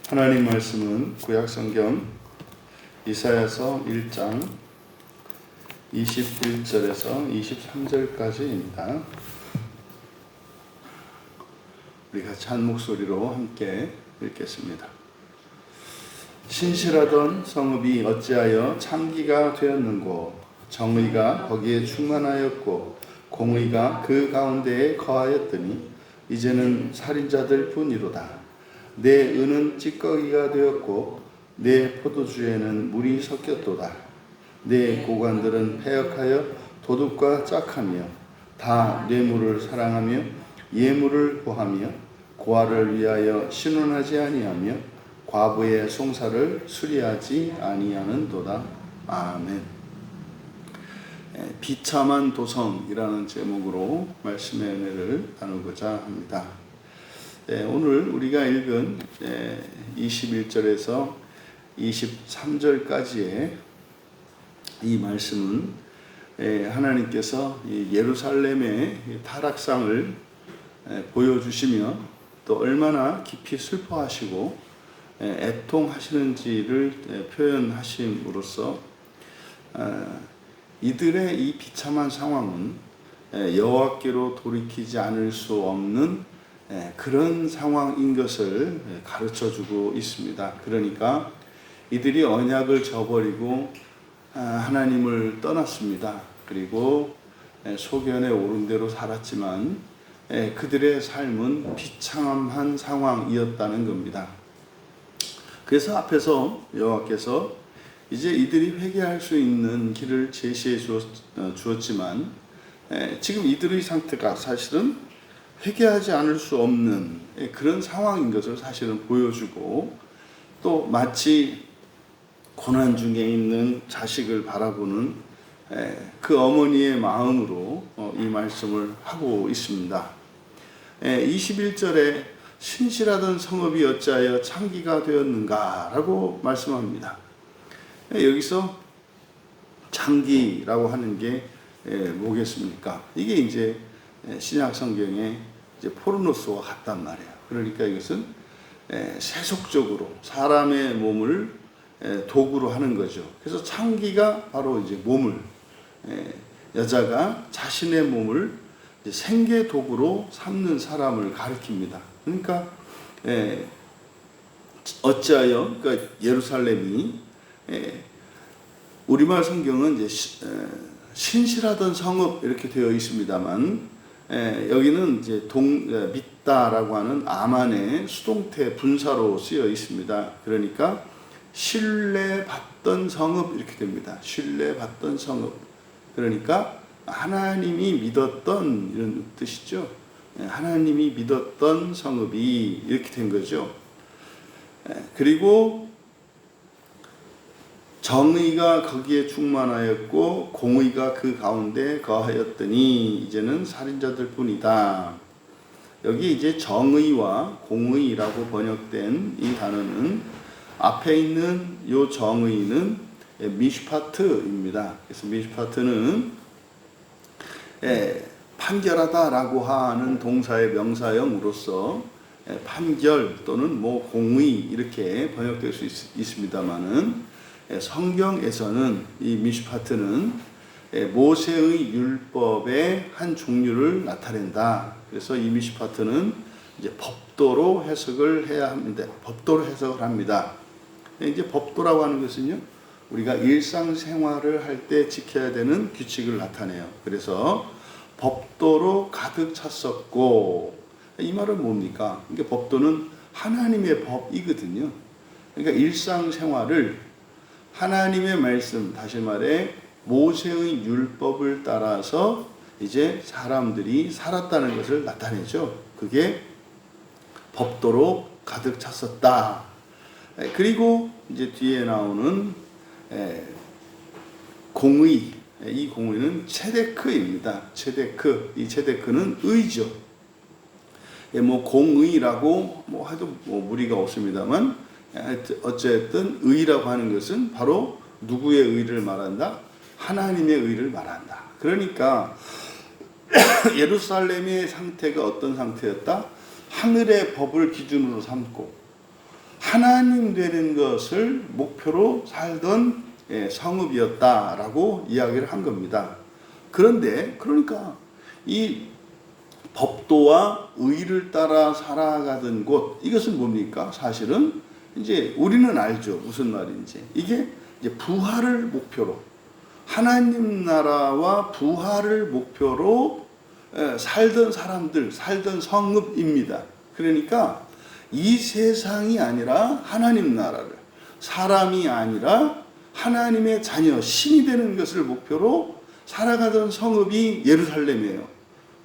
하나님 말씀은 구약성경 이사야서 1장 21절에서 23절까지입니다. 우리 같이 한 목소리로 함께 읽겠습니다. 신실하던 성읍이 어찌하여 창기가 되었는고, 정의가 거기에 충만하였고 공의가 그 가운데에 거하였더니 이제는 살인자들 뿐이로다. 내 은은 찌꺼기가 되었고 내 포도주에는 물이 섞였도다. 내 고관들은 패역하여 도둑과 짝하며 다 뇌물을 사랑하며 예물을 구하며 고아를 위하여 신원하지 아니하며 과부의 송사를 수리하지 아니하는도다. 아멘. 비참한 도성이라는 제목으로 말씀의 은혜를 나누고자 합니다. 오늘 우리가 읽은 21절에서 23절까지의 이 말씀은 하나님께서 예루살렘의 타락상을 보여주시며 또 얼마나 깊이 슬퍼하시고 애통하시는지를 표현하심으로써 이들의 이 비참한 상황은 여호와께로 돌이키지 않을 수 없는 그런 상황인 것을 가르쳐주고 있습니다. 그러니까 이들이 언약을 저버리고 하나님을 떠났습니다. 그리고 소견에 오른 대로 살았지만 그들의 삶은 비참한 상황이었다는 겁니다. 그래서 앞에서 여호와께서 이제 이들이 회개할 수 있는 길을 제시해 주었지만 지금 이들의 상태가 사실은 회개하지 않을 수 없는 그런 상황인 것을 사실은 보여주고, 또 마치 고난 중에 있는 자식을 바라보는 그 어머니의 마음으로 이 말씀을 하고 있습니다. 21절에 신실하던 성읍이 어찌하여 창기가 되었는가 라고 말씀합니다. 여기서 창기라고 하는 게 뭐겠습니까? 이게 이제 신약 성경에 이제 포르노스와 같단 말이에요. 그러니까 이것은 세속적으로 사람의 몸을 도구로 하는 거죠. 그래서 창기가 바로 이제 몸을, 여자가 자신의 몸을 생계 도구로 삼는 사람을 가리킵니다. 그러니까 어찌하여, 그러니까 예루살렘이, 우리말 성경은 이제 신실하던 성읍 이렇게 되어 있습니다만, 여기는 이제 mid다라고 하는 아만의 수동태 분사로 쓰여 있습니다. 그러니까 신뢰받던 성읍 이렇게 됩니다. 신뢰받던 성읍. 그러니까 하나님이 믿었던 이런 뜻이죠. 하나님이 믿었던 성읍이 이렇게 된 거죠. 그리고 정의가 거기에 충만하였고 공의가 그 가운데 거하였더니 이제는 살인자들 뿐이다. 여기 이제 정의와 공의라고 번역된 이 단어는 앞에 있는 요 정의는 미슈파트입니다. 그래서 미슈파트는 판결하다라고 하는 동사의 명사형으로서 판결 또는 뭐 공의 이렇게 번역될 수 있습니다만은, 성경에서는 이 미슈파트는 모세의 율법의 한 종류를 나타낸다. 그래서 이 미슈파트는 이제 법도로 해석을 해야 합니다. 법도로 해석을 합니다. 이제 법도라고 하는 것은요, 우리가 일상생활을 할 때 지켜야 되는 규칙을 나타내요. 그래서 법도로 가득 찼었고, 이 말은 뭡니까? 이게 법도는 하나님의 법이거든요. 그러니까 일상생활을 하나님의 말씀, 다시 말해 모세의 율법을 따라서 이제 사람들이 살았다는 것을 나타내죠. 그게 법도로 가득 찼었다. 그리고 이제 뒤에 나오는 공의, 이 공의는 체데크입니다. 체데크, 이 체데크는 의죠. 뭐 공의라고 뭐 해도 뭐 무리가 없습니다만, 어쨌든 의라고 하는 것은 바로 누구의 의를 말한다? 하나님의 의를 말한다. 그러니까 예루살렘의 상태가 어떤 상태였다? 하늘의 법을 기준으로 삼고 하나님 되는 것을 목표로 살던 성읍이었다라고 이야기를 한 겁니다. 그런데 그러니까 이 법도와 의를 따라 살아가던 곳, 이것은 뭡니까? 사실은 이제 우리는 알죠. 무슨 말인지. 이게 이제 부활을 목표로, 하나님 나라와 부활을 목표로 살던 사람들, 살던 성읍입니다. 그러니까 이 세상이 아니라 하나님 나라를, 사람이 아니라 하나님의 자녀, 신이 되는 것을 목표로 살아가던 성읍이 예루살렘이에요.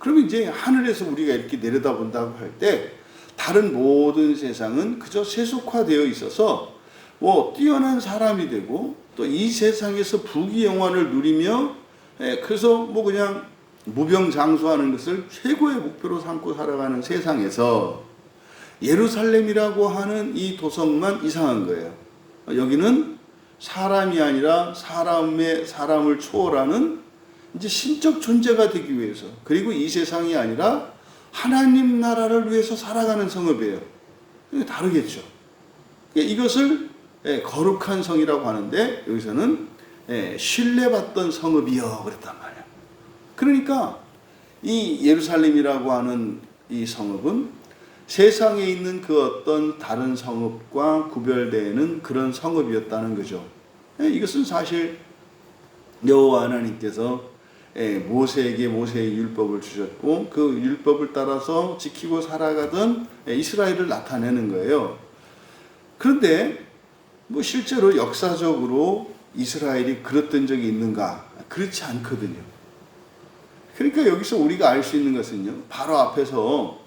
그러면 이제 하늘에서 우리가 이렇게 내려다본다고 할 때 다른 모든 세상은 그저 세속화되어 있어서 뭐 뛰어난 사람이 되고 또 이 세상에서 부귀영화를 누리며 그래서 뭐 그냥 무병장수하는 것을 최고의 목표로 삼고 살아가는 세상에서 예루살렘이라고 하는 이 도성만 이상한 거예요. 여기는 사람이 아니라 사람을 초월하는 이제 신적 존재가 되기 위해서, 그리고 이 세상이 아니라 하나님 나라를 위해서 살아가는 성읍이에요. 다르겠죠. 이것을 거룩한 성이라고 하는데 여기서는 신뢰받던 성읍이요 그랬단 말이에요. 그러니까 이 예루살렘이라고 하는 이 성읍은 세상에 있는 그 어떤 다른 성읍과 구별되는 그런 성읍이었다는 거죠. 이것은 사실 여호와 하나님께서 모세에게 모세의 율법을 주셨고 그 율법을 따라서 지키고 살아가던 이스라엘을 나타내는 거예요. 그런데 뭐 실제로 역사적으로 이스라엘이 그랬던 적이 있는가? 그렇지 않거든요. 그러니까 여기서 우리가 알 수 있는 것은요, 바로 앞에서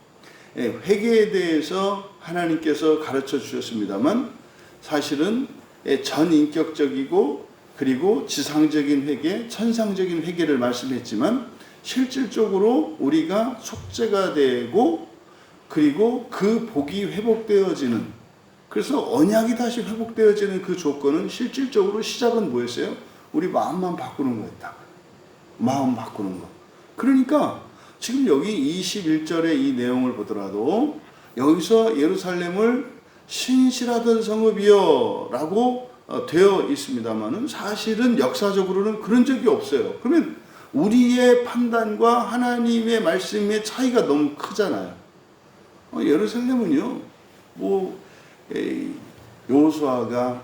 회개에 대해서 하나님께서 가르쳐 주셨습니다만 사실은 전인격적이고 그리고 지상적인 회개, 천상적인 회개를 말씀했지만 실질적으로 우리가 속죄가 되고 그리고 그 복이 회복되어지는, 그래서 언약이 다시 회복되어지는 그 조건은 실질적으로 시작은 뭐였어요? 우리 마음만 바꾸는 거였다. 마음 바꾸는 거. 그러니까 지금 여기 21절의 이 내용을 보더라도 여기서 예루살렘을 신실하던 성읍이여 라고 되어 있습니다만은 사실은 역사적으로는 그런 적이 없어요. 그러면 우리의 판단과 하나님의 말씀의 차이가 너무 크잖아요. 예루살렘은요, 여호수아가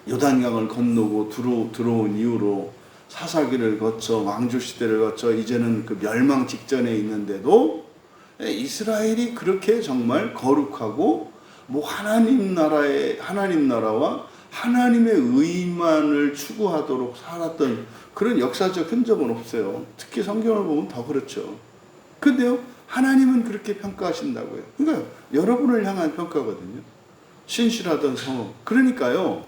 요단강을 건너고 들어온 이후로 사사기를 거쳐 왕조 시대를 거쳐 이제는 그 멸망 직전에 있는데도 이스라엘이 그렇게 정말 거룩하고 뭐 하나님 나라와 하나님의 의만을 추구하도록 살았던 그런 역사적 흔적은 없어요. 특히 성경을 보면 더 그렇죠. 근데요, 하나님은 그렇게 평가하신다고요. 그러니까 여러분을 향한 평가거든요. 신실하던 성읍. 그러니까요,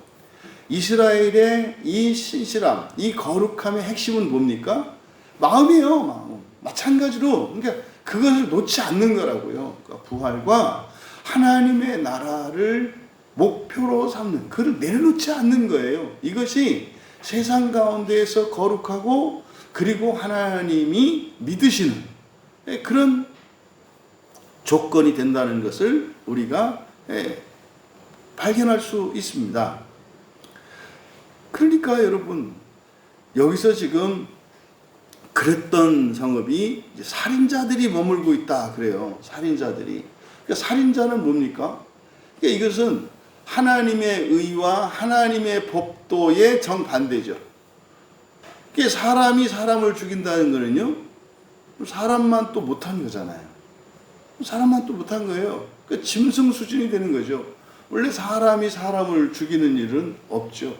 이스라엘의 이 신실함, 이 거룩함의 핵심은 뭡니까? 마음이에요, 마음. 마찬가지로, 그러니까 그것을 놓지 않는 거라고요. 그러니까 부활과 하나님의 나라를 목표로 삼는, 그를 내려놓지 않는 거예요. 이것이 세상 가운데에서 거룩하고 그리고 하나님이 믿으시는 그런 조건이 된다는 것을 우리가 발견할 수 있습니다. 그러니까 여러분, 여기서 지금 그랬던 성읍이 이제 살인자들이 머물고 있다 그래요. 살인자들이. 그러니까 살인자는 뭡니까? 그러니까 이것은 하나님의 의와 하나님의 법도의 정반대죠. 그러니까 사람이 사람을 죽인다는 거는요, 사람만 또 못한 거잖아요. 사람만 또 못한 거예요. 그러니까 짐승 수준이 되는 거죠. 원래 사람이 사람을 죽이는 일은 없죠.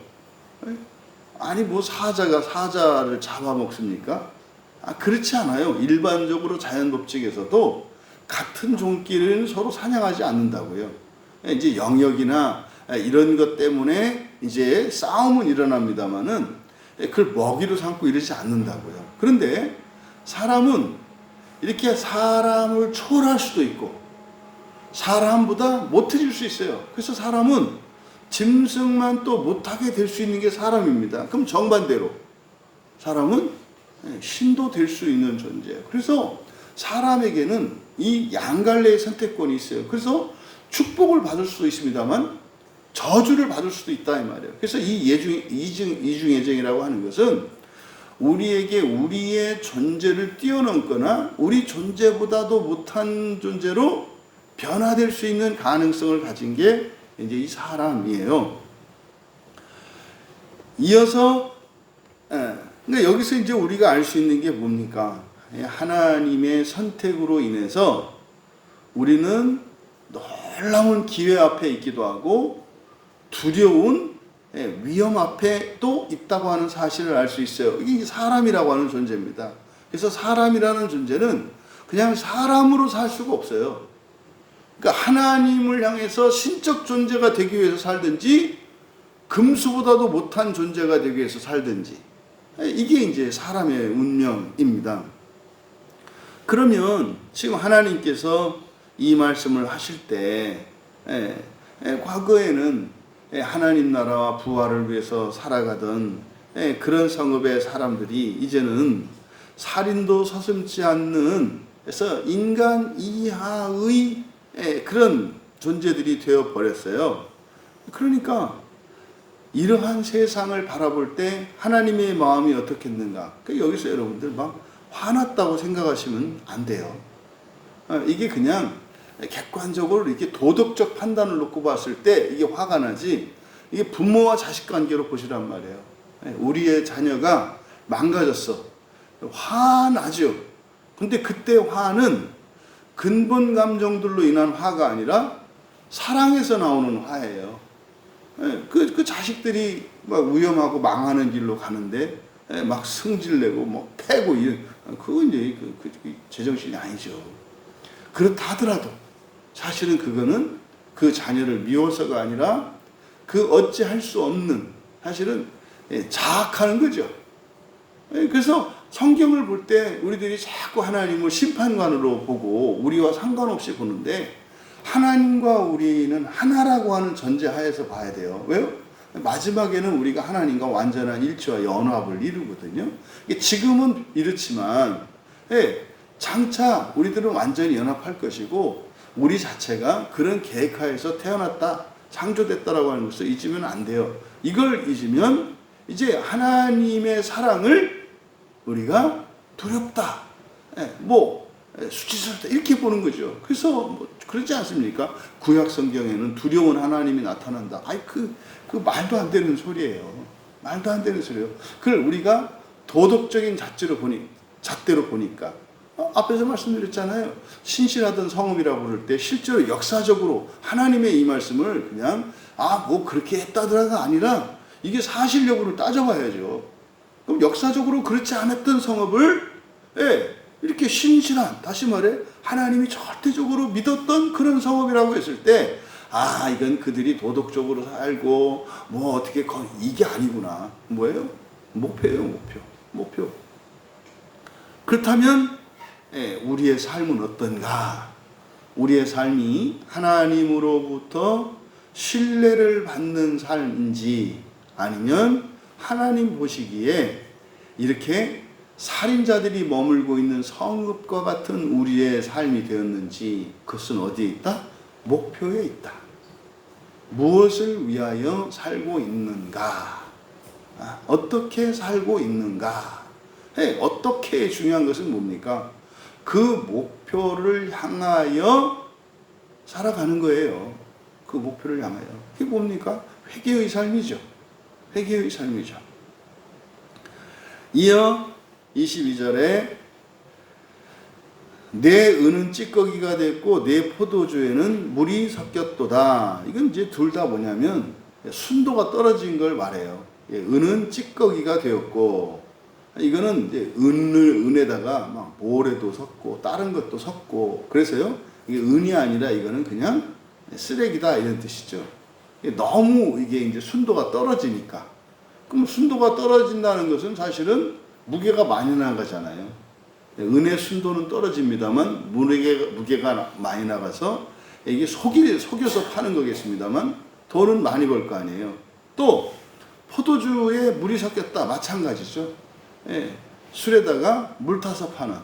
아니 뭐 사자가 사자를 잡아먹습니까? 그렇지 않아요. 일반적으로 자연 법칙에서도 같은 종끼리는 서로 사냥하지 않는다고요. 이제 영역이나 이런 것 때문에 이제 싸움은 일어납니다만은 그걸 먹이로 삼고 이러지 않는다고요. 그런데 사람은 이렇게 사람을 초월할 수도 있고 사람보다 못해질 수 있어요. 그래서 사람은 짐승만 또 못하게 될 수 있는 게 사람입니다. 그럼 정반대로 사람은 신도 될 수 있는 존재예요. 그래서 사람에게는 이 양갈래의 선택권이 있어요. 그래서 축복을 받을 수도 있습니다만 저주를 받을 수도 있다 이 말이에요. 그래서 이 이중예정이라고 하는 것은 우리에게 우리의 존재를 뛰어넘거나 우리 존재보다도 못한 존재로 변화될 수 있는 가능성을 가진 게 이제 이 사람이에요. 이어서 그러니까 여기서 이제 우리가 알 수 있는 게 뭡니까? 하나님의 선택으로 인해서 우리는 놀라운 기회 앞에 있기도 하고 두려운 위험 앞에 또 있다고 하는 사실을 알 수 있어요. 이게 사람이라고 하는 존재입니다. 그래서 사람이라는 존재는 그냥 사람으로 살 수가 없어요. 그러니까 하나님을 향해서 신적 존재가 되기 위해서 살든지 금수보다도 못한 존재가 되기 위해서 살든지 이게 이제 사람의 운명입니다. 그러면 지금 하나님께서 이 말씀을 하실 때 과거에는 하나님 나라와 부활을 위해서 살아가던 그런 성읍의 사람들이 이제는 살인도 서슴지 않는 그래서 인간 이하의 그런 존재들이 되어 버렸어요. 그러니까 이러한 세상을 바라볼 때 하나님의 마음이 어떻겠는가? 여기서 여러분들 막 화났다고 생각하시면 안 돼요. 이게 그냥 객관적으로 이렇게 도덕적 판단을 놓고 봤을 때 이게 화가 나지, 이게 부모와 자식 관계로 보시란 말이에요. 우리의 자녀가 망가졌어. 화나죠. 근데 그때 화는 근본 감정들로 인한 화가 아니라 사랑에서 나오는 화예요. 그 자식들이 막 위험하고 망하는 길로 가는데 막 승질내고 뭐 패고 그건 이제 그 제정신이 아니죠. 그렇다 하더라도 사실은 그거는 그 자녀를 미워서가 아니라 그 어찌할 수 없는 사실은 자학하는 거죠. 그래서 성경을 볼 때 우리들이 자꾸 하나님을 심판관으로 보고 우리와 상관없이 보는데 하나님과 우리는 하나라고 하는 전제 하에서 봐야 돼요. 왜요? 마지막에는 우리가 하나님과 완전한 일치와 연합을 이루거든요. 지금은 이렇지만 장차 우리들은 완전히 연합할 것이고 우리 자체가 그런 계획하에서 태어났다, 창조됐다라고 하는 것을 잊으면 안 돼요. 이걸 잊으면 이제 하나님의 사랑을 우리가 두렵다, 수치스럽다 이렇게 보는 거죠. 그래서 그렇지 않습니까? 구약 성경에는 두려운 하나님이 나타난다. 그 말도 안 되는 소리예요. 말도 안 되는 소리예요. 그걸 우리가 도덕적인 잣대로 보니까 앞에서 말씀드렸잖아요. 신실하던 성읍이라고 부를 때 실제로 역사적으로 하나님의 이 말씀을 그냥 그렇게 했다더라가 아니라 이게 사실력으로 따져봐야죠. 그럼 역사적으로 그렇지 않았던 성읍을 이렇게 신실한, 다시 말해 하나님이 절대적으로 믿었던 그런 성읍이라고 했을 때 이건 그들이 도덕적으로 살고 어떻게 이게 아니구나. 뭐예요? 목표예요. 목표. 그렇다면 우리의 삶은 어떤가? 우리의 삶이 하나님으로부터 신뢰를 받는 삶인지 아니면 하나님 보시기에 이렇게 살인자들이 머물고 있는 성읍과 같은 우리의 삶이 되었는지 그것은 어디에 있다? 목표에 있다. 무엇을 위하여 살고 있는가? 어떻게 살고 있는가? 어떻게 중요한 것은 뭡니까? 그 목표를 향하여 살아가는 거예요. 그 목표를 향하여. 그게 뭡니까? 회개의 삶이죠. 회개의 삶이죠. 이어 22절에 내 은은 찌꺼기가 됐고 내 포도주에는 물이 섞였도다. 이건 이제 둘 다 뭐냐면 순도가 떨어진 걸 말해요. 은은 찌꺼기가 되었고 이거는 이제 은에다가 막 모래도 섞고 다른 것도 섞고 그래서요 이게 은이 아니라 이거는 그냥 쓰레기다 이런 뜻이죠. 너무 이게 이제 순도가 떨어지니까. 그럼 순도가 떨어진다는 것은 사실은 무게가 많이 나가잖아요. 은의 순도는 떨어집니다만 무게가 많이 나가서 이게 속여서 파는 거겠습니다만 돈은 많이 벌 거 아니에요. 또 포도주에 물이 섞였다 마찬가지죠. 술에다가 물 타서 파는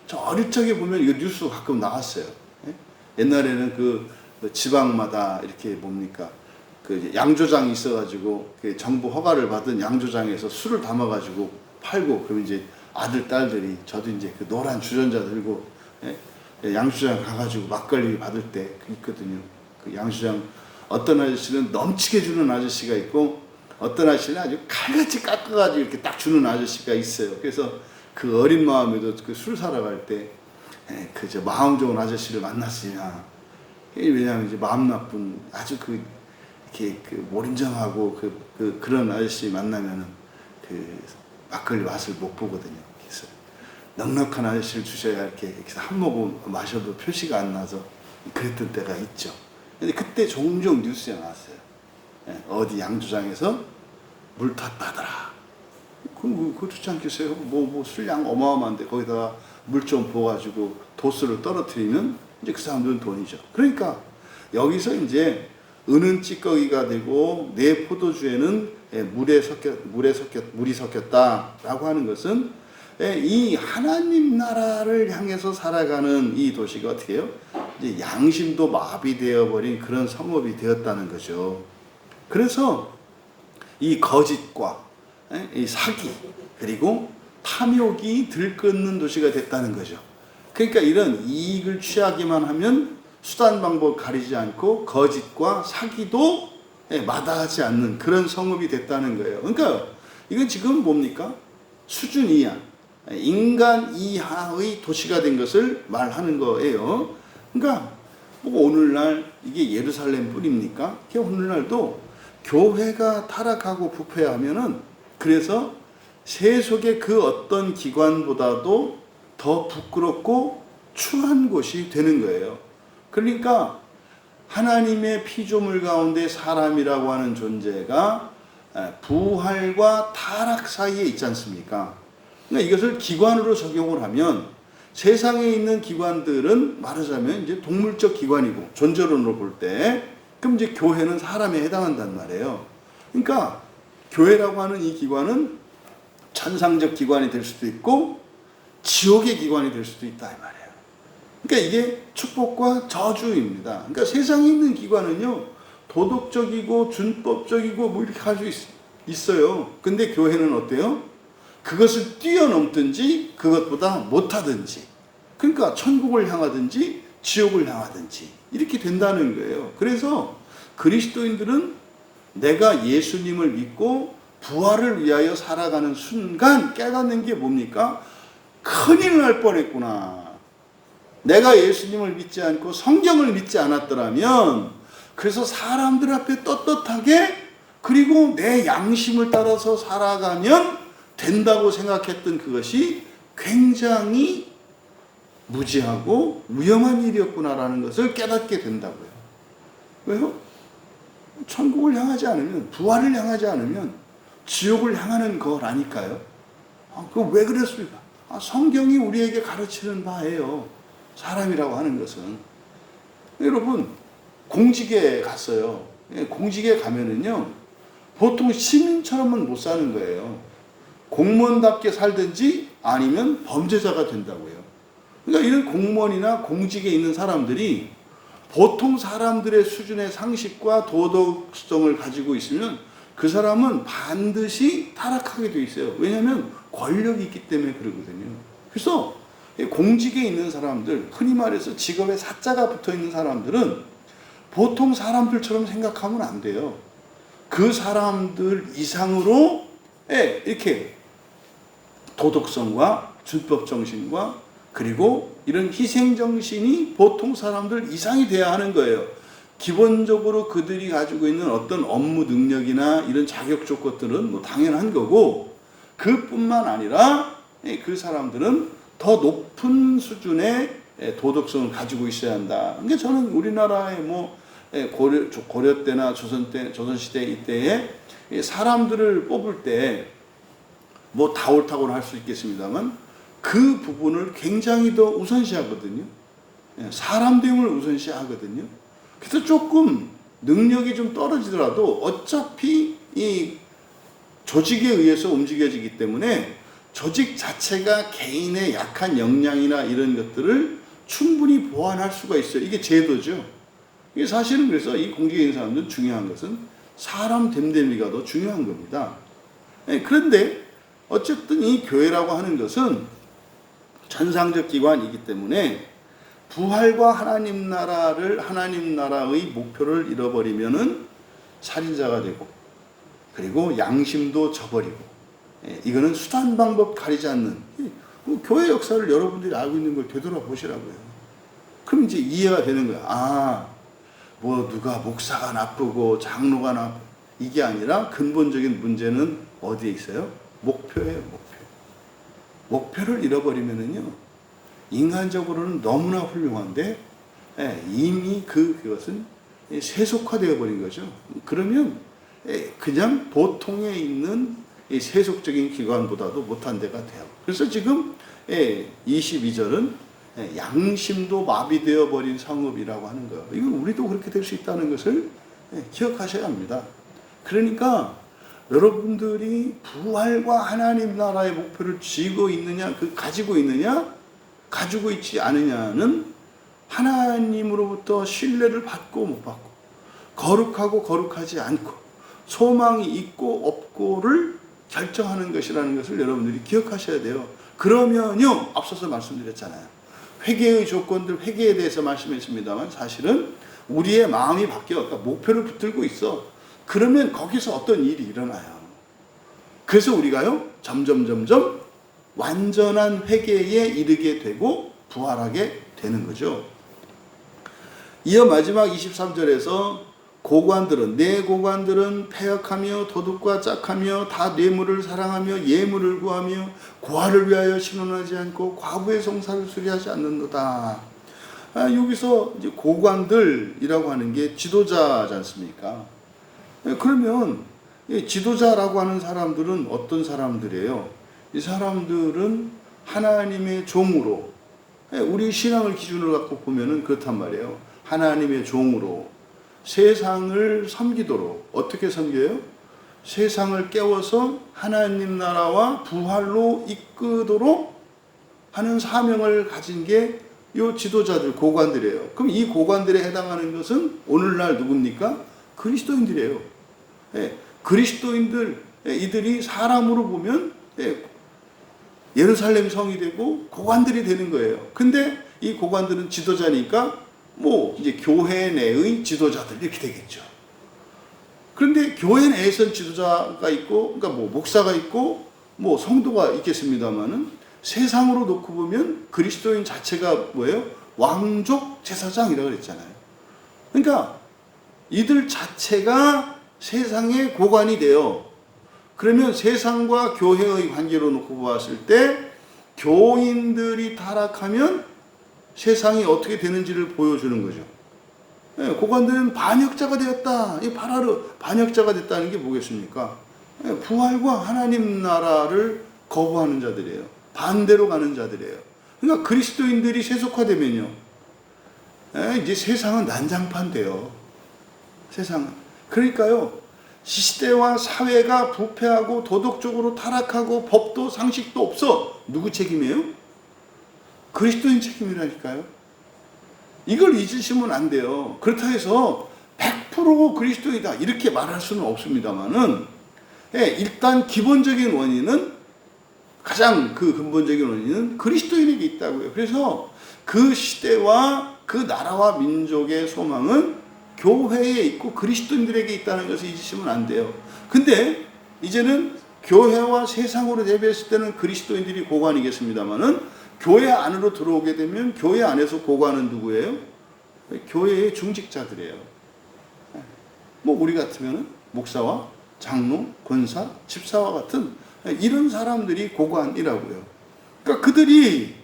저 어릴 적에 보면 이거 뉴스 가끔 나왔어요. 옛날에는 지방마다 이렇게 뭡니까 그 양조장이 있어가지고 그 정부 허가를 받은 양조장에서 술을 담아가지고 팔고, 그럼 이제 아들 딸들이, 저도 이제 그 노란 주전자 들고 양조장 가가지고 막걸리 받을 때 있거든요. 그 양조장 어떤 아저씨는 넘치게 주는 아저씨가 있고, 어떤 아저씨는 아주 칼같이 깎아가지고 이렇게 딱 주는 아저씨가 있어요. 그래서 그 어린 마음에도 그 술 사러 갈 때 그 저 마음 좋은 아저씨를 만났으냐. 왜냐하면 이제 마음 나쁜 아주 그 이렇게 그 모림정하고 그런 아저씨 만나면은 그 막걸리 맛을 못 보거든요. 그래서 넉넉한 아저씨를 주셔야 이렇게 한 모금 마셔도 표시가 안 나서 그랬던 때가 있죠. 근데 그때 종종 뉴스에 나왔어요. 어디 양조장에서 물 탔다더라. 그렇지 않겠어요? 뭐 술량 어마어마한데 거기다가 물 좀 부어가지고 도수를 떨어뜨리면 이제 그 사람들은 돈이죠. 그러니까 여기서 이제 은은 찌꺼기가 되고 내 포도주에는 물이 섞였다라고 하는 것은 이 하나님 나라를 향해서 살아가는 이 도시가 어떻게 해요? 이제 양심도 마비되어 버린 그런 성읍이 되었다는 거죠. 그래서 이 거짓과 이 사기 그리고 탐욕이 들끓는 도시가 됐다는 거죠. 그러니까 이런 이익을 취하기만 하면 수단 방법 가리지 않고 거짓과 사기도 마다하지 않는 그런 성읍이 됐다는 거예요. 그러니까 이건 지금 뭡니까? 수준 이하, 인간 이하의 도시가 된 것을 말하는 거예요. 그러니까 오늘날 이게 예루살렘 뿐입니까? 오늘날도 교회가 타락하고 부패하면은 그래서 세속의 그 어떤 기관보다도 더 부끄럽고 추한 곳이 되는 거예요. 그러니까 하나님의 피조물 가운데 사람이라고 하는 존재가 부활과 타락 사이에 있지 않습니까? 그러니까 이것을 기관으로 적용을 하면 세상에 있는 기관들은 말하자면 이제 동물적 기관이고 존재론으로 볼 때 그럼 이제 교회는 사람에 해당한단 말이에요. 그러니까 교회라고 하는 이 기관은 천상적 기관이 될 수도 있고 지옥의 기관이 될 수도 있다 이 말이에요. 그러니까 이게 축복과 저주입니다. 그러니까 세상에 있는 기관은요 도덕적이고 준법적이고 뭐 이렇게 할 수 있어요. 근데 교회는 어때요? 그것을 뛰어넘든지 그것보다 못하든지, 그러니까 천국을 향하든지 지옥을 향하든지 이렇게 된다는 거예요. 그래서 그리스도인들은 내가 예수님을 믿고 부활을 위하여 살아가는 순간 깨닫는 게 뭡니까? 큰일 날 뻔했구나. 내가 예수님을 믿지 않고 성경을 믿지 않았더라면, 그래서 사람들 앞에 떳떳하게 그리고 내 양심을 따라서 살아가면 된다고 생각했던 그것이 굉장히 무지하고 위험한 일이었구나라는 것을 깨닫게 된다고요. 왜요? 천국을 향하지 않으면, 부활을 향하지 않으면 지옥을 향하는 거라니까요. 그거 왜 그랬습니까? 성경이 우리에게 가르치는 바예요. 사람이라고 하는 것은. 여러분, 공직에 갔어요. 공직에 가면은요, 보통 시민처럼은 못 사는 거예요. 공무원답게 살든지 아니면 범죄자가 된다고요. 그러니까 이런 공무원이나 공직에 있는 사람들이 보통 사람들의 수준의 상식과 도덕성을 가지고 있으면 그 사람은 반드시 타락하게 돼 있어요. 왜냐하면 권력이 있기 때문에 그러거든요. 그래서 공직에 있는 사람들, 흔히 말해서 직업에 사자가 붙어 있는 사람들은 보통 사람들처럼 생각하면 안 돼요. 그 사람들 이상으로 이렇게 도덕성과 준법 정신과 그리고 이런 희생 정신이 보통 사람들 이상이 돼야 하는 거예요. 기본적으로 그들이 가지고 있는 어떤 업무 능력이나 이런 자격적 것들은 뭐 당연한 거고, 그뿐만 아니라 그 사람들은 더 높은 수준의 도덕성을 가지고 있어야 한다. 그러니까 저는 우리나라의 뭐 고려 때나 조선 시대 이때에 사람들을 뽑을 때 뭐 다 옳다고는 할 수 있겠습니다만 그 부분을 굉장히 더 우선시하거든요. 사람 대응을 우선시하거든요. 그래서 조금 능력이 좀 떨어지더라도 어차피 이 조직에 의해서 움직여지기 때문에 조직 자체가 개인의 약한 역량이나 이런 것들을 충분히 보완할 수가 있어요. 이게 제도죠. 이게 사실은 그래서 이 공직에 있는 사람들은 중요한 것은 사람 됨됨이가 더 중요한 겁니다. 그런데 어쨌든 이 교회라고 하는 것은 전상적 기관이기 때문에 부활과 하나님 나라의 목표를 잃어버리면은 살인자가 되고, 그리고 양심도 저버리고, 이거는 수단 방법 가리지 않는 교회 역사를 여러분들이 알고 있는 걸 되돌아보시라고요. 그럼 이제 이해가 되는 거야. 뭐 누가 목사가 나쁘고 장로가 나쁘고, 이게 아니라 근본적인 문제는 어디에 있어요? 목표예요, 목표. 목표를 잃어버리면은요, 인간적으로는 너무나 훌륭한데, 이미 그것은 세속화되어 버린 거죠. 그러면 그냥 보통에 있는 세속적인 기관보다도 못한 데가 돼요. 그래서 지금 22절은 양심도 마비되어 버린 성읍이라고 하는 거예요. 이건 우리도 그렇게 될 수 있다는 것을 기억하셔야 합니다. 그러니까 여러분들이 부활과 하나님 나라의 목표를 쥐고 있느냐, 가지고 있느냐, 가지고 있지 않느냐는 하나님으로부터 신뢰를 받고 못 받고, 거룩하고 거룩하지 않고, 소망이 있고 없고를 결정하는 것이라는 것을 여러분들이 기억하셔야 돼요. 그러면요, 앞서서 말씀드렸잖아요. 회개의 조건들, 회개에 대해서 말씀했습니다만 사실은 우리의 마음이 바뀌어. 그러니까 목표를 붙들고 있어. 그러면 거기서 어떤 일이 일어나요. 그래서 우리가요, 점점 완전한 회개에 이르게 되고 부활하게 되는 거죠. 이어 마지막 23절에서 내 고관들은 패역하며 도둑과 짝하며 다 뇌물을 사랑하며 예물을 구하며 고아를 위하여 신원하지 않고 과부의 송사를 수리하지 않는도다. 여기서 이제 고관들이라고 하는 게 지도자지 않습니까? 그러면 지도자라고 하는 사람들은 어떤 사람들이에요? 이 사람들은 하나님의 종으로, 우리 신앙을 기준으로 갖고 보면은 그렇단 말이에요. 하나님의 종으로 세상을 섬기도록, 어떻게 섬겨요? 세상을 깨워서 하나님 나라와 부활로 이끄도록 하는 사명을 가진 게 이 지도자들, 고관들이에요. 그럼 이 고관들에 해당하는 것은 오늘날 누굽니까? 그리스도인들이에요. 그리스도인들, 이들이 사람으로 보면 예루살렘 성이 되고 고관들이 되는 거예요. 근데 이 고관들은 지도자니까 이제 교회 내의 지도자들 이렇게 되겠죠. 그런데 교회 내에선 지도자가 있고, 그러니까 목사가 있고, 성도가 있겠습니다만은 세상으로 놓고 보면 그리스도인 자체가 뭐예요? 왕족 제사장이라고 그랬잖아요. 그러니까 이들 자체가 세상의 고관이 돼요. 그러면 세상과 교회의 관계로 놓고 보았을 때 교인들이 타락하면 세상이 어떻게 되는지를 보여주는 거죠. 고관들은 반역자가 되었다. 이 바로 반역자가 됐다는 게 뭐겠습니까? 부활과 하나님 나라를 거부하는 자들이에요. 반대로 가는 자들이에요. 그러니까 그리스도인들이 세속화되면요, 이제 세상은 난장판 돼요. 세상은. 그러니까요, 시대와 사회가 부패하고 도덕적으로 타락하고 법도 상식도 없어. 누구 책임이에요? 그리스도인 책임이라니까요. 이걸 잊으시면 안 돼요. 그렇다 해서 100% 그리스도이다 이렇게 말할 수는 없습니다만은, 일단 기본적인 원인은, 가장 근본적인 원인은 그리스도인에게 있다고요. 그래서 그 시대와 그 나라와 민족의 소망은 교회에 있고 그리스도인들에게 있다는 것을 잊으시면 안 돼요. 근데 이제는 교회와 세상으로 대비했을 때는 그리스도인들이 고관이겠습니다만은, 교회 안으로 들어오게 되면 교회 안에서 고관은 누구예요? 교회의 중직자들이에요. 우리 같으면은 목사와 장로, 권사, 집사와 같은 이런 사람들이 고관이라고요. 그러니까 그들이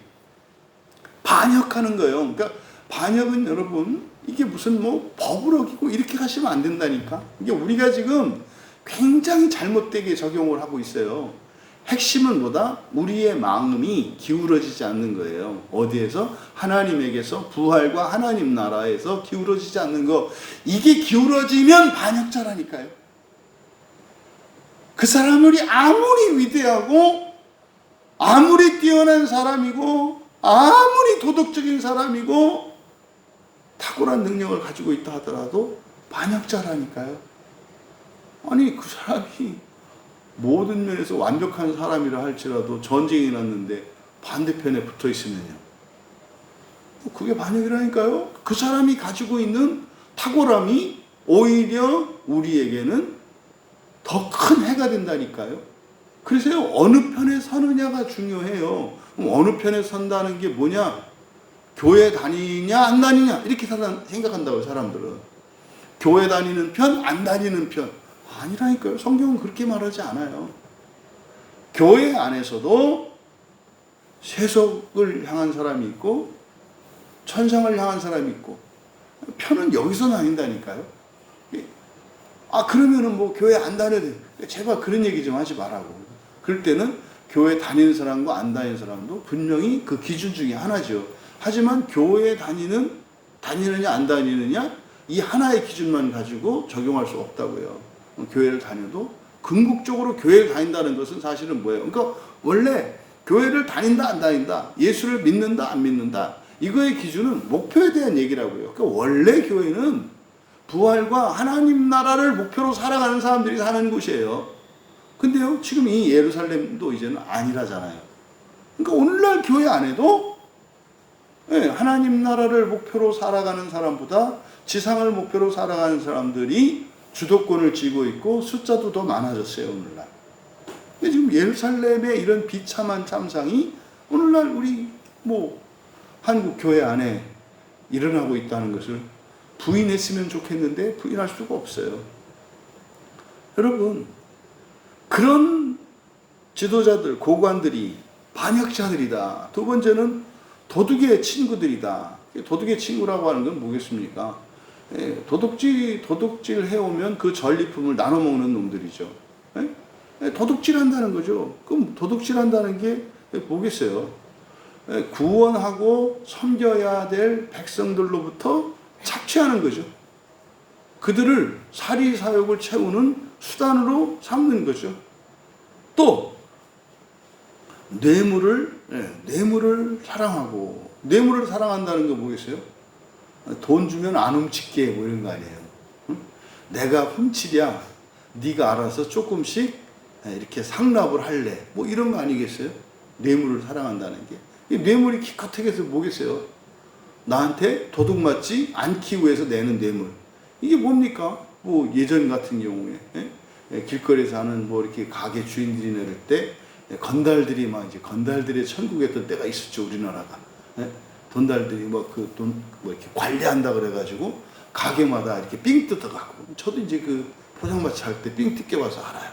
반역하는 거예요. 그러니까 반역은 여러분, 이게 무슨 법을 어기고 이렇게 가시면 안 된다니까. 이게 우리가 지금 굉장히 잘못되게 적용을 하고 있어요. 핵심은 뭐다? 우리의 마음이 기울어지지 않는 거예요. 어디에서? 하나님에게서, 부활과 하나님 나라에서 기울어지지 않는 거. 이게 기울어지면 반역자라니까요. 그 사람이 아무리 위대하고, 아무리 뛰어난 사람이고, 아무리 도덕적인 사람이고, 탁월한 능력을 가지고 있다 하더라도 반역자라니까요. 아니 그 사람이 모든 면에서 완벽한 사람이라 할지라도 전쟁이 났는데 반대편에 붙어 있으면요, 그게 반역이라니까요. 그 사람이 가지고 있는 탁월함이 오히려 우리에게는 더 큰 해가 된다니까요. 그래서 어느 편에 서느냐가 중요해요. 그럼 어느 편에 선다는 게 뭐냐? 교회 다니냐 안 다니냐 이렇게 생각한다고요. 사람들은 교회 다니는 편 안 다니는 편 아니라니까요. 성경은 그렇게 말하지 않아요. 교회 안에서도 세속을 향한 사람이 있고 천상을 향한 사람이 있고 편은 여기서 나뉜다니까요. 그러면은 뭐 교회 안 다녀도 돼. 제발 그런 얘기 좀 하지 말라고. 그럴 때는 교회 다니는 사람과 안 다니는 사람도 분명히 그 기준 중에 하나죠. 하지만 교회 다니느냐 안 다니느냐 이 하나의 기준만 가지고 적용할 수 없다고요. 교회를 다녀도 궁극적으로 교회를 다닌다는 것은 사실은 뭐예요? 그러니까 원래 교회를 다닌다 안 다닌다, 예수를 믿는다 안 믿는다, 이거의 기준은 목표에 대한 얘기라고요. 그러니까 원래 교회는 부활과 하나님 나라를 목표로 살아가는 사람들이 사는 곳이에요. 근데요, 지금 이 예루살렘도 이제는 아니라잖아요. 그러니까 오늘날 교회 안에도 하나님 나라를 목표로 살아가는 사람보다 지상을 목표로 살아가는 사람들이 주도권을 쥐고 있고 숫자도 더 많아졌어요, 오늘날. 근데 지금 예루살렘의 이런 비참한 참상이 오늘날 우리 한국 교회 안에 일어나고 있다는 것을 부인했으면 좋겠는데 부인할 수가 없어요. 여러분, 그런 지도자들, 고관들이 반역자들이다. 두 번째는 도둑의 친구들이다. 도둑의 친구라고 하는 건 뭐겠습니까? 도둑질 해오면 그 전리품을 나눠 먹는 놈들이죠. 도둑질 한다는 거죠. 그럼 도둑질 한다는 게 뭐겠어요? 구원하고 섬겨야 될 백성들로부터 착취하는 거죠. 그들을 사리사욕을 채우는 수단으로 삼는 거죠. 또 뇌물을 사랑하고, 뇌물을 사랑한다는 거 뭐겠어요? 돈 주면 안 훔칠게 뭐 이런 거 아니에요. 응? 내가 훔치랴 네가 알아서 조금씩 이렇게 상납을 할래 뭐 이런 거 아니겠어요? 뇌물을 사랑한다는 게. 뇌물이 기껏하게 해서 뭐겠어요? 나한테 도둑 맞지 않기 위해서 내는 뇌물. 이게 뭡니까? 예전 같은 경우에 길거리에서 하는 이렇게 가게 주인들이 내릴 때 건달들이 이제 건달들의 천국이었던 때가 있었죠, 우리나라가. 건달들이 이렇게 관리한다 그래가지고 가게마다 이렇게 삥 뜯어갖고, 저도 이제 그 포장마차 할 때 삥 뜯겨 와서 알아요.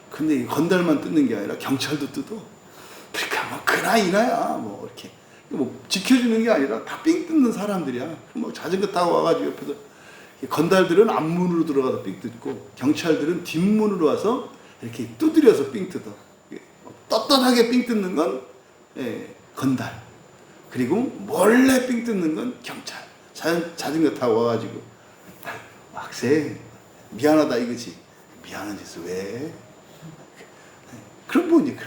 근데 이 건달만 뜯는 게 아니라 경찰도 뜯어. 그러니까 그나 이나야 이렇게 지켜주는 게 아니라 다 삥 뜯는 사람들이야. 자전거 타고 와가지고 옆에서 건달들은 앞문으로 들어가서 삥 뜯고 경찰들은 뒷문으로 와서 이렇게 두드려서 삥 뜯어. 떳떳하게 삥 뜯는 건 건달. 그리고 몰래 삥 뜯는 건 경찰. 자전거 타고 와가지고 학생 미안하다 이거지. 미안한 짓을 왜? 그럼 이제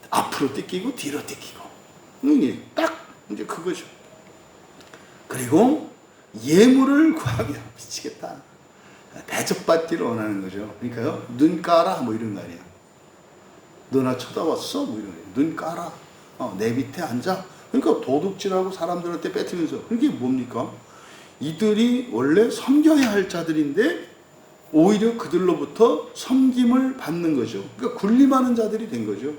앞으로 뜯기고 뒤로 뜯기고 이게 딱 이제 그거죠. 그리고 예물을 구하게 미치겠다. 대접받기를 원하는 거죠. 그러니까요, 눈 까라 이런 거 아니에요. 너 나 쳐다봤어? 이런 거예요. 눈 까라. 내 밑에 앉아. 그러니까 도둑질하고 사람들한테 뺏으면서. 그게 뭡니까? 이들이 원래 섬겨야 할 자들인데 오히려 그들로부터 섬김을 받는 거죠. 그러니까 군림하는 자들이 된 거죠.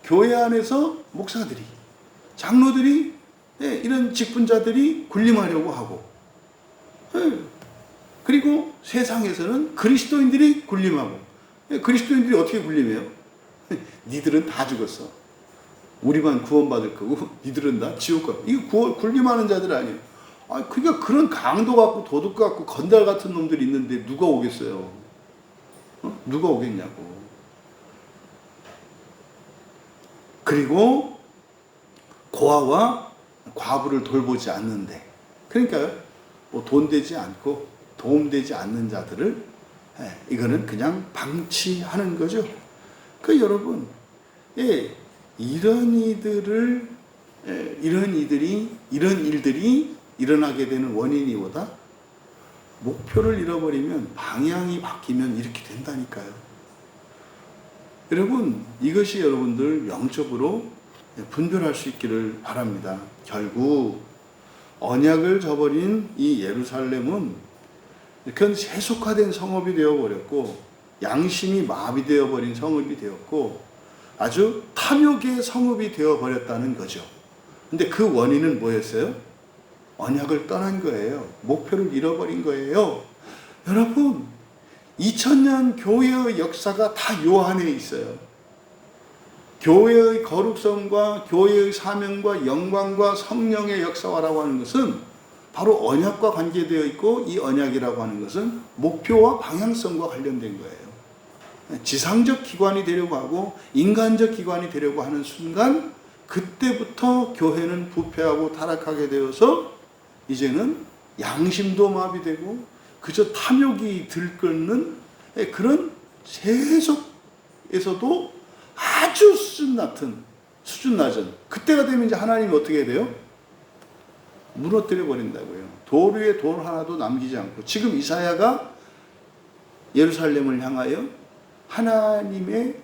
교회 안에서 목사들이, 장로들이, 이런 직분자들이 군림하려고 하고, 그리고 세상에서는 그리스도인들이 군림하고, 그리스도인들이 어떻게 군림해요? 니들은 다 죽었어. 우리만 구원받을 거고 니들은 다 지옥 가. 이거 군림하는 자들 아니에요. 그러니까 그런 강도 같고 도둑 같고 건달 같은 놈들이 있는데 누가 오겠어요? 누가 오겠냐고. 그리고 고아와 과부를 돌보지 않는데, 그러니까요, 돈 되지 않고 도움되지 않는 자들을 이거는 그냥 방치하는 거죠. 여러분, 이런 일들이 일어나게 되는 원인이 뭐다? 목표를 잃어버리면 방향이 바뀌면 이렇게 된다니까요. 여러분, 이것이 여러분들 영적으로 분별할 수 있기를 바랍니다. 결국 언약을 저버린 이 예루살렘은 그건 세속화된 성읍이 되어버렸고 양심이 마비되어 버린 성읍이 되었고 아주 탐욕의 성읍이 되어버렸다는 거죠. 근데 그 원인은 뭐였어요? 언약을 떠난 거예요. 목표를 잃어버린 거예요. 여러분, 2000년 교회의 역사가 다 요 안에 있어요. 교회의 거룩성과 교회의 사명과 영광과 성령의 역사화라고 하는 것은 바로 언약과 관계되어 있고, 이 언약이라고 하는 것은 목표와 방향성과 관련된 거예요. 지상적 기관이 되려고 하고 인간적 기관이 되려고 하는 순간, 그때부터 교회는 부패하고 타락하게 되어서 이제는 양심도 마비되고 그저 탐욕이 들끓는 그런 세속에서도 아주 수준 낮은 그때가 되면 이제 하나님이 어떻게 해야 돼요? 무너뜨려 버린다고요. 돌 위에 돌 하나도 남기지 않고. 지금 이사야가 예루살렘을 향하여 하나님의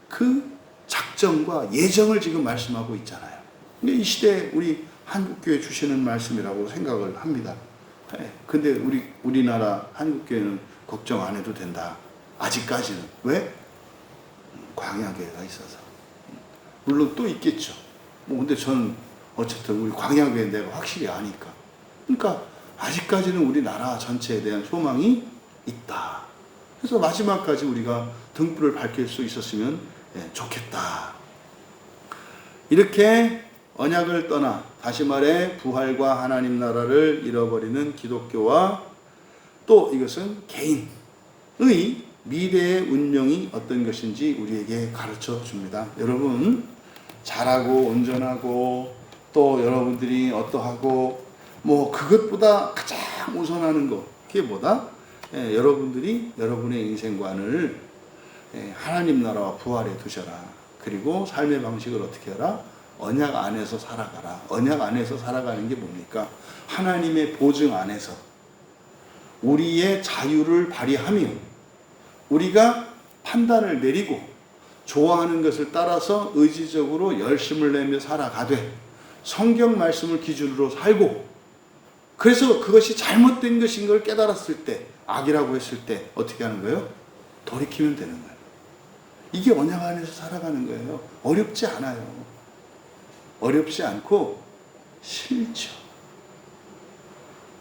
그 작정과 예정을 지금 말씀하고 있잖아요. 근데 이 시대에 우리 한국교회 주시는 말씀이라고 생각을 합니다. 근데 우리나라 한국교회는 걱정 안 해도 된다. 아직까지는. 왜? 광야교회가 있어서. 물론 또 있겠죠. 근데 저는 어쨌든 우리 광야교회 내가 확실히 아니까. 그러니까 아직까지는 우리나라 전체에 대한 소망이 있다. 그래서 마지막까지 우리가 등불을 밝힐 수 있었으면 좋겠다. 이렇게 언약을 떠나, 다시 말해 부활과 하나님 나라를 잃어버리는 기독교와, 또 이것은 개인의 미래의 운명이 어떤 것인지 우리에게 가르쳐 줍니다. 여러분, 잘하고 온전하고 또 여러분들이 어떠하고 그것보다 가장 우선하는 것, 그게 뭐다? 여러분들이 여러분의 인생관을 하나님 나라와 부활에 두셔라. 그리고 삶의 방식을 어떻게 하라? 언약 안에서 살아가라. 언약 안에서 살아가는 게 뭡니까? 하나님의 보증 안에서 우리의 자유를 발휘하며 우리가 판단을 내리고 좋아하는 것을 따라서 의지적으로 열심을 내며 살아가되 성경 말씀을 기준으로 살고, 그래서 그것이 잘못된 것인 걸 깨달았을 때, 악이라고 했을 때 어떻게 하는 거예요? 돌이키면 되는 거예요. 이게 언약 안에서 살아가는 거예요. 어렵지 않아요. 어렵지 않고 싫죠.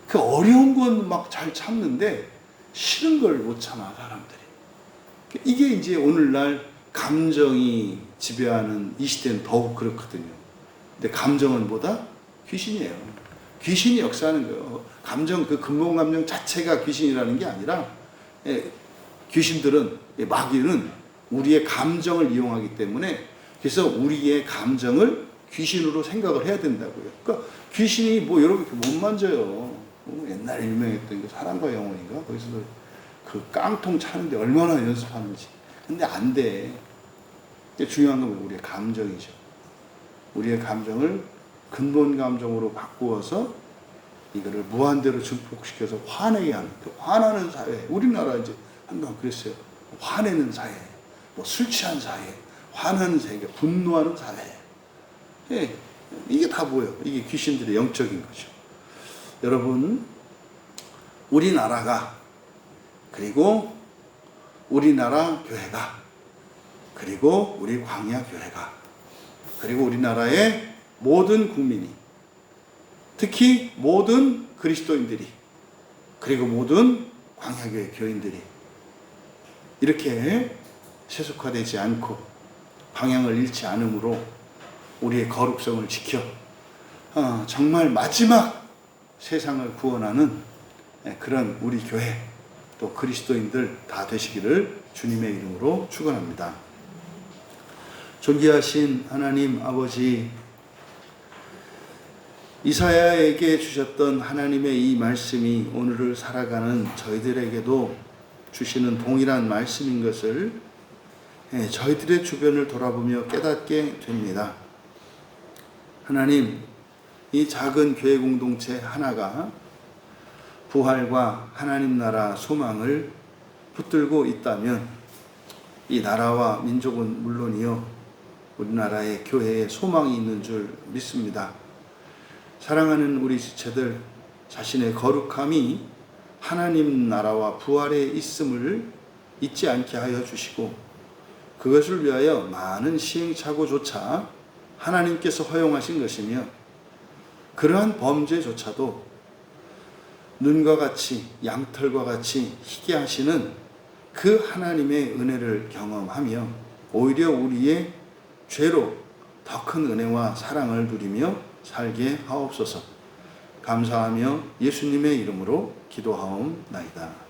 그 어려운 건 막 잘 참는데 싫은 걸 못 참아, 사람들이. 이게 이제 오늘날 감정이 지배하는 이 시대는 더욱 그렇거든요. 근데 감정은 뭐다? 귀신이에요. 귀신이 역사하는 거예요. 감정, 그 근본 감정 자체가 귀신이라는 게 아니라, 귀신들은, 마귀는 우리의 감정을 이용하기 때문에, 그래서 우리의 감정을 귀신으로 생각을 해야 된다고요. 그러니까 귀신이 여러분 이렇게 못 만져요. 옛날에 유명했던 그 사랑과 영혼인가? 거기서 그 깡통 차는데 얼마나 연습하는지. 근데 안 돼. 중요한 건 우리의 감정이죠. 우리의 감정을 근본 감정으로 바꾸어서 이거를 무한대로 증폭시켜서 화내게 하는, 화나는 사회. 우리나라 이제 한동안 그랬어요. 화내는 사회, 술 취한 사회, 화나는 사회, 분노하는 사회. 이게 다 뭐예요? 이게 귀신들의 영적인 거죠. 여러분, 우리나라가, 그리고 우리나라 교회가, 그리고 우리 광야 교회가, 그리고 우리나라의 모든 국민이, 특히 모든 그리스도인들이, 그리고 모든 광야교회 교인들이 이렇게 세속화되지 않고 방향을 잃지 않으므로 우리의 거룩성을 지켜 정말 마지막 세상을 구원하는 그런 우리 교회, 또 그리스도인들 다 되시기를 주님의 이름으로 축원합니다. 존귀하신 하나님 아버지, 이사야에게 주셨던 하나님의 이 말씀이 오늘을 살아가는 저희들에게도 주시는 동일한 말씀인 것을 저희들의 주변을 돌아보며 깨닫게 됩니다. 하나님, 이 작은 교회 공동체 하나가 부활과 하나님 나라 소망을 붙들고 있다면 이 나라와 민족은 물론이요, 우리나라의 교회에 소망이 있는 줄 믿습니다. 사랑하는 우리 지체들, 자신의 거룩함이 하나님 나라와 부활에 있음을 잊지 않게 하여 주시고, 그것을 위하여 많은 시행착오조차 하나님께서 허용하신 것이며, 그러한 범죄조차도 눈과 같이 양털과 같이 희게 하시는 그 하나님의 은혜를 경험하며 오히려 우리의 죄로 더 큰 은혜와 사랑을 누리며 살게 하옵소서. 감사하며 예수님의 이름으로 기도하옵나이다.